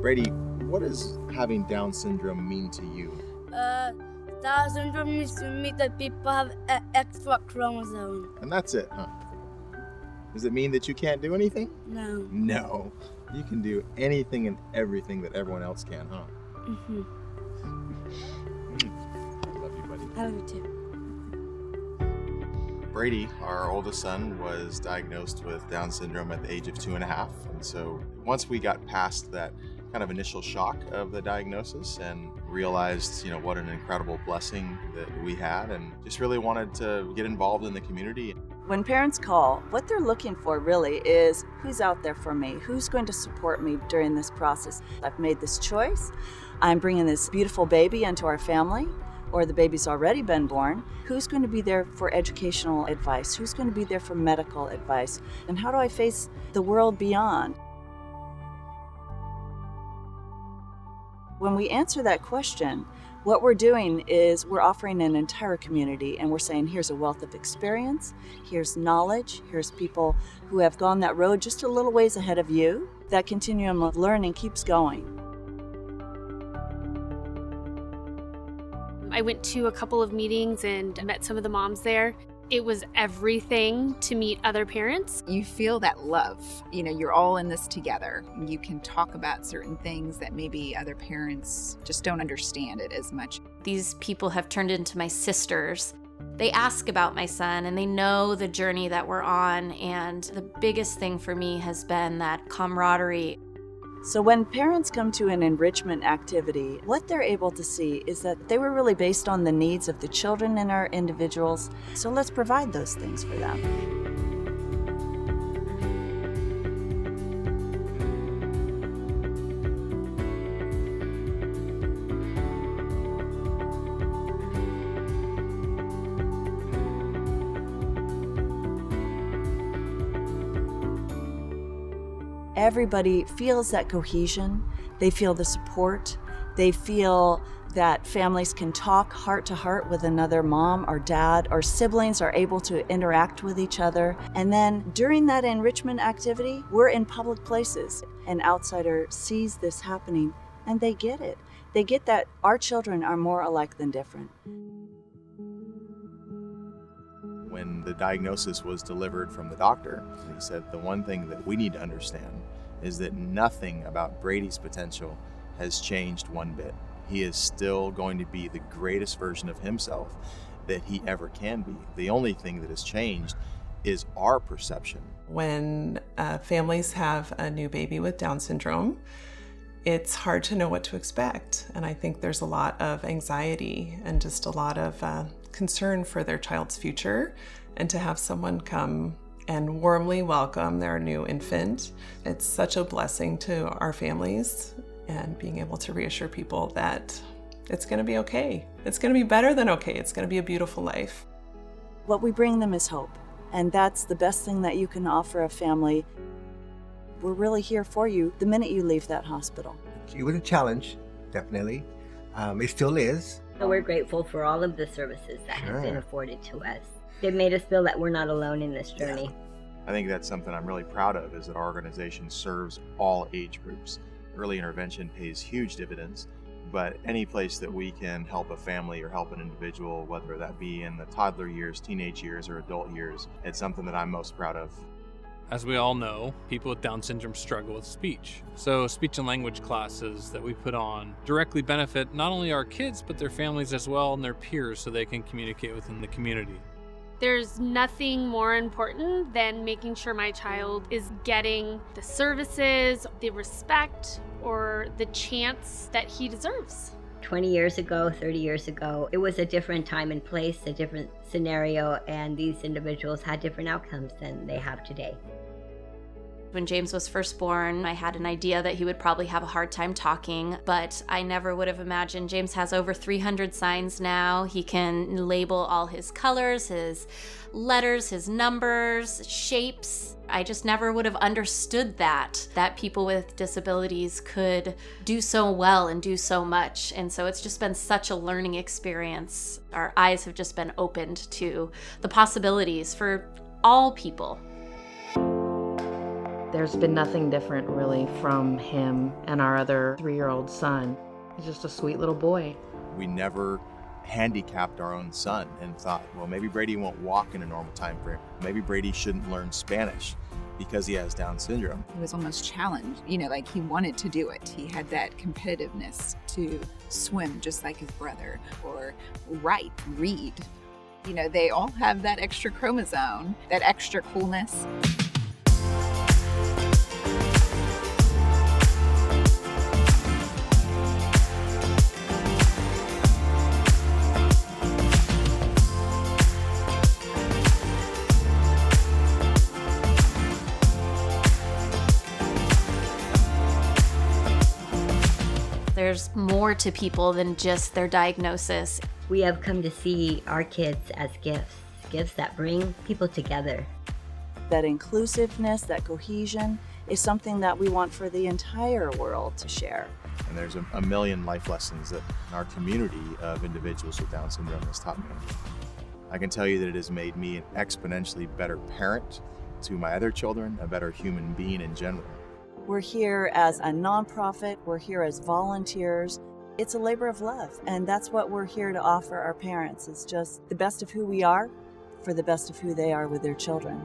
Brady, what does having Down syndrome mean to you? Down syndrome means to me that people have extra chromosome. And that's it, huh? Does it mean that you can't do anything? No. No. You can do anything and everything that everyone else can, huh? Mm-hmm. I love you, buddy. I love you too. Brady, our oldest son, was diagnosed with Down syndrome at the age of 2.5. And so once we got past that kind of initial shock of the diagnosis and realized, what an incredible blessing that we had, and just really wanted to get involved in the community. When parents call, what they're looking for really is who's out there for me, who's going to support me during this process. I've made this choice. I'm bringing this beautiful baby into our family, or the baby's already been born. Who's going to be there for educational advice? Who's going to be there for medical advice? And how do I face the world beyond? When we answer that question, what we're doing is we're offering an entire community, and we're saying here's a wealth of experience, here's knowledge, here's people who have gone that road just a little ways ahead of you. That continuum of learning keeps going. I went to a couple of meetings and met some of the moms there. It was everything to meet other parents. You feel that love. You're all in this together. You can talk about certain things that maybe other parents just don't understand it as much. These people have turned into my sisters. They ask about my son and they know the journey that we're on. And the biggest thing for me has been that camaraderie. So when parents come to an enrichment activity, what they're able to see is that they were really based on the needs of the children and our individuals. So let's provide those things for them. Everybody feels that cohesion, they feel the support, they feel that families can talk heart to heart with another mom or dad, or siblings are able to interact with each other. And then during that enrichment activity, we're in public places. An outsider sees this happening and they get it. They get that our children are more alike than different. When the diagnosis was delivered from the doctor, he said the one thing that we need to understand is that nothing about Brady's potential has changed one bit. He is still going to be the greatest version of himself that he ever can be. The only thing that has changed is our perception. When families have a new baby with Down syndrome, it's hard to know what to expect. And I think there's a lot of anxiety and just a lot of concern for their child's future. And to have someone come and warmly welcome their new infant, it's such a blessing to our families, and being able to reassure people that it's going to be okay. It's going to be better than okay. It's going to be a beautiful life. What we bring them is hope, and that's the best thing that you can offer a family. We're really here for you the minute you leave that hospital. It was a challenge, definitely. It still is. We're grateful for all of the services that have been afforded to us. They've made us feel that we're not alone in this journey. Yeah. I think that's something I'm really proud of, is that our organization serves all age groups. Early intervention pays huge dividends, but any place that we can help a family or help an individual, whether that be in the toddler years, teenage years, or adult years, it's something that I'm most proud of. As we all know, people with Down syndrome struggle with speech. So speech and language classes that we put on directly benefit not only our kids, but their families as well and their peers, so they can communicate within the community. There's nothing more important than making sure my child is getting the services, the respect, or the chance that he deserves. 20 years ago, 30 years ago, it was a different time and place, a different scenario, and these individuals had different outcomes than they have today. When James was first born, I had an idea that he would probably have a hard time talking, but I never would have imagined. James has over 300 signs now. He can label all his colors, his letters, his numbers, shapes. I just never would have understood that people with disabilities could do so well and do so much. And so it's just been such a learning experience. Our eyes have just been opened to the possibilities for all people. There's been nothing different really from him and our other 3-year-old son. He's just a sweet little boy. We never handicapped our own son and thought, well, maybe Brady won't walk in a normal time frame. Maybe Brady shouldn't learn Spanish because he has Down syndrome. He was almost challenged, like he wanted to do it. He had that competitiveness to swim just like his brother or read. They all have that extra chromosome, that extra coolness. There's more to people than just their diagnosis. We have come to see our kids as gifts that bring people together. That inclusiveness, that cohesion is something that we want for the entire world to share. And there's a million life lessons that our community of individuals with Down syndrome has taught me. I can tell you that it has made me an exponentially better parent to my other children, a better human being in general. We're here as a nonprofit, we're here as volunteers. It's a labor of love, and that's what we're here to offer our parents. It's just the best of who we are for the best of who they are with their children.